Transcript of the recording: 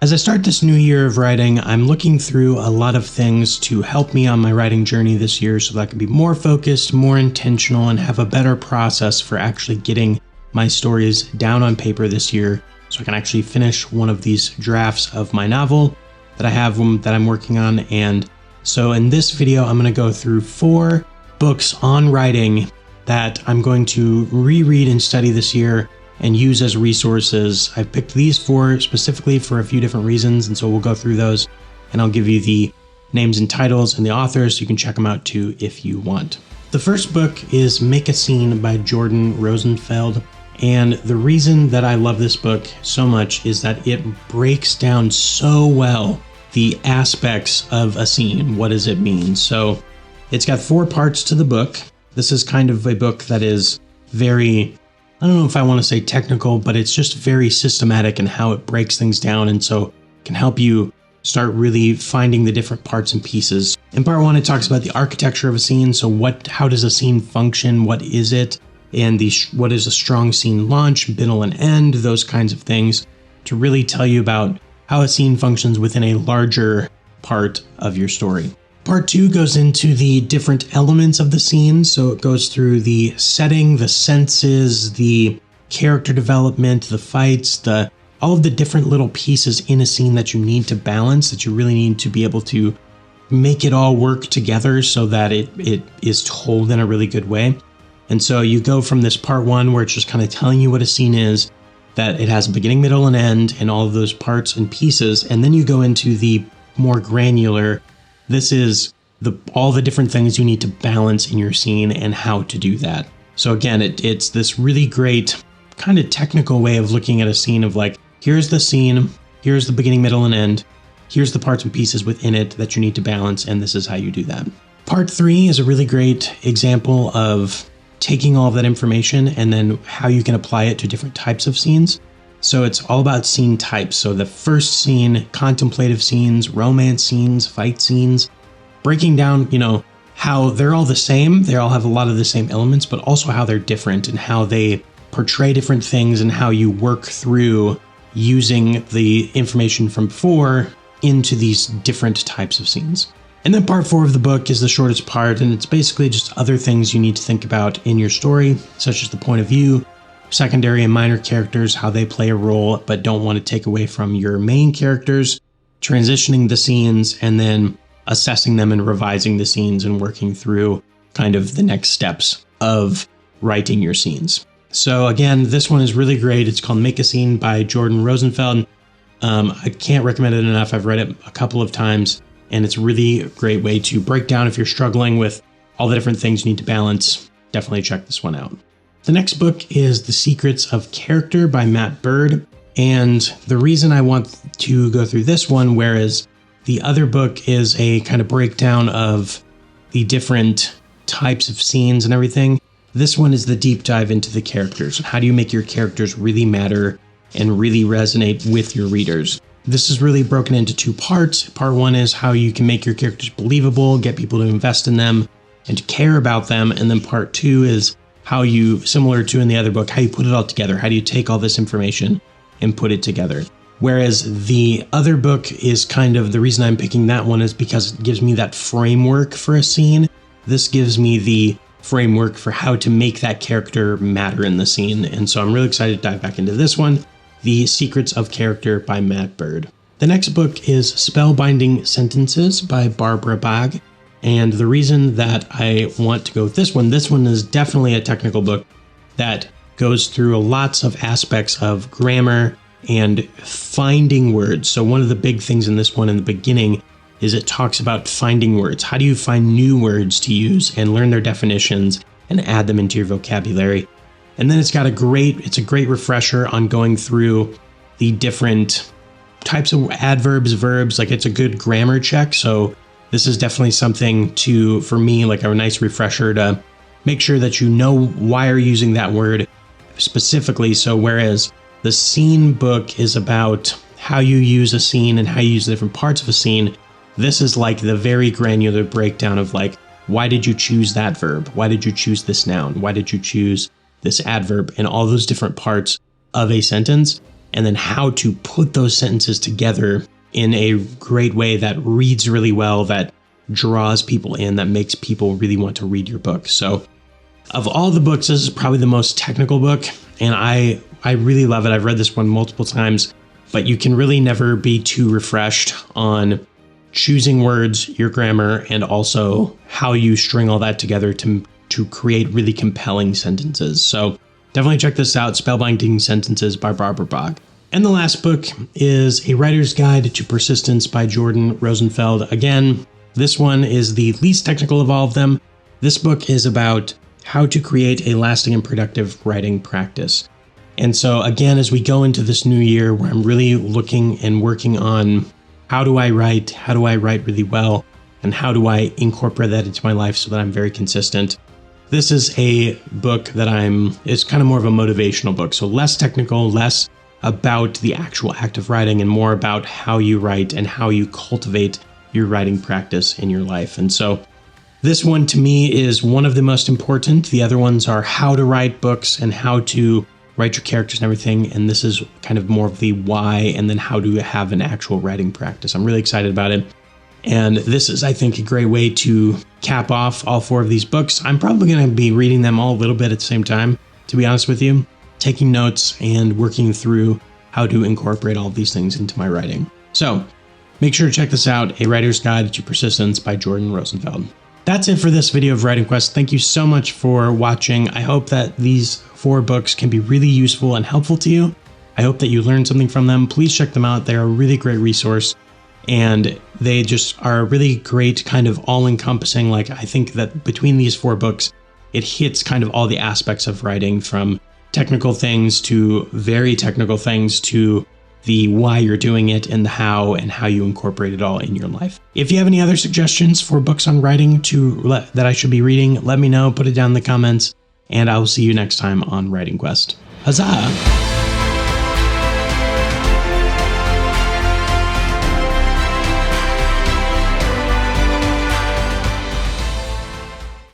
As I start this new year of writing, I'm looking through a lot of things to help me on my writing journey this year so that I can be more focused, more intentional, and have a better process for actually getting my stories down on paper this year so I can actually finish one of these drafts of my novel that I have that I'm working on. And so in this video, I'm going to go through 4 books on writing that I'm going to reread and study this year and use as resources. I've picked these 4 specifically for a few different reasons, and so we'll go through those, and I'll give you the names and titles and the authors so you can check them out too if you want. The first book is Make a Scene by Jordan Rosenfeld, and the reason that I love this book so much is that it breaks down so well the aspects of a scene. What does it mean? So it's got 4 parts to the book. This is kind of a book that is very, I don't know if I want to say technical, but it's just very systematic in how it breaks things down, and so it can help you start really finding the different parts and pieces. In part 1, it talks about the architecture of a scene. So how does a scene function? What is it? And what is a strong scene launch, middle, and end? Those kinds of things to really tell you about how a scene functions within a larger part of your story. Part 2 goes into the different elements of the scene. So it goes through the setting, the senses, the character development, the fights, all of the different little pieces in a scene that you need to balance, that you really need to be able to make it all work together so that it is told in a really good way. And so you go from this part 1 where it's just kind of telling you what a scene is, that it has a beginning, middle, and end, and all of those parts and pieces. And then you go into the more granular. This is all the different things you need to balance in your scene and how to do that. So again, it's this really great kind of technical way of looking at a scene of like, here's the scene, here's the beginning, middle, and end, here's the parts and pieces within it that you need to balance, and this is how you do that. Part 3 is a really great example of taking all of that information and then how you can apply it to different types of scenes. So it's all about scene types. So the first scene, contemplative scenes, romance scenes, fight scenes, breaking down, how they're all the same. They all have a lot of the same elements, but also how they're different and how they portray different things and how you work through using the information from before into these different types of scenes. And then part 4 of the book is the shortest part, and it's basically just other things you need to think about in your story, such as the point of view, secondary and minor characters, how they play a role but don't want to take away from your main characters, transitioning the scenes, and then assessing them and revising the scenes and working through kind of the next steps of writing your scenes. So again, this one is really great. It's called Make a Scene by Jordan Rosenfeld. I can't recommend it enough. I've read it a couple of times, and it's really a great way to break down if you're struggling with all the different things you need to balance. Definitely check this one out. The next book is The Secrets of Character by Matt Bird. And the reason I want to go through this one, whereas the other book is a kind of breakdown of the different types of scenes and everything, this one is the deep dive into the characters. How do you make your characters really matter and really resonate with your readers? This is really broken into 2 parts. Part 1 is how you can make your characters believable, get people to invest in them and to care about them. And then part 2 is how you, similar to in the other book, how you put it all together. How do you take all this information and put it together? Whereas the other book is kind of, the reason I'm picking that one is because it gives me that framework for a scene. This gives me the framework for how to make that character matter in the scene. And so I'm really excited to dive back into this one, The Secrets of Character by Matt Bird. The next book is Spellbinding Sentences by Barbara Bach. And the reason that I want to go with this one is definitely a technical book that goes through lots of aspects of grammar and finding words. So one of the big things in this one in the beginning is it talks about finding words. How do you find new words to use and learn their definitions and add them into your vocabulary? And then it's a great refresher on going through the different types of adverbs, verbs. Like, it's a good grammar check. So this is definitely something for me, like a nice refresher to make sure that you know why you're using that word specifically. So whereas the scene book is about how you use a scene and how you use the different parts of a scene, this is like the very granular breakdown of like, why did you choose that verb? Why did you choose this noun? Why did you choose this adverb? And all those different parts of a sentence. and then how to put those sentences together in a great way that reads really well, that draws people in, that makes people really want to read your book. So of all the books, this is probably the most technical book, and I really love it. I've read this one multiple times, but you can really never be too refreshed on choosing words, your grammar, and also how you string all that together to create really compelling sentences. So definitely check this out, Spellbinding Sentences by Barbara Bach. And the last book is A Writer's Guide to Persistence by Jordan Rosenfeld. Again, this one is the least technical of all of them. This book is about how to create a lasting and productive writing practice. And so again, as we go into this new year where I'm really looking and working on how do I write really well, and how do I incorporate that into my life so that I'm very consistent, this is a book that it's kind of more of a motivational book. So less technical, less about the actual act of writing, and more about how you write and how you cultivate your writing practice in your life. And so this one to me is one of the most important. The other ones are how to write books and how to write your characters and everything. And this is kind of more of the why and then how to have an actual writing practice. I'm really excited about it. And this is, I think, a great way to cap off all 4 of these books. I'm probably going to be reading them all a little bit at the same time, to be honest with you, taking notes and working through how to incorporate all of these things into my writing. So make sure to check this out, A Writer's Guide to Persistence by Jordan Rosenfeld. That's it for this video of Writing Quest. Thank you so much for watching. I hope that these 4 books can be really useful and helpful to you. I hope that you learned something from them. Please check them out. They're a really great resource, and they just are a really great kind of all-encompassing. Like, I think that between these 4 books, it hits kind of all the aspects of writing, from technical things to very technical things to the why you're doing it and the how, and how you incorporate it all in your life. If you have any other suggestions for books on writing that I should be reading, let me know, put it down in the comments, and I will see you next time on Writing Quest. Huzzah!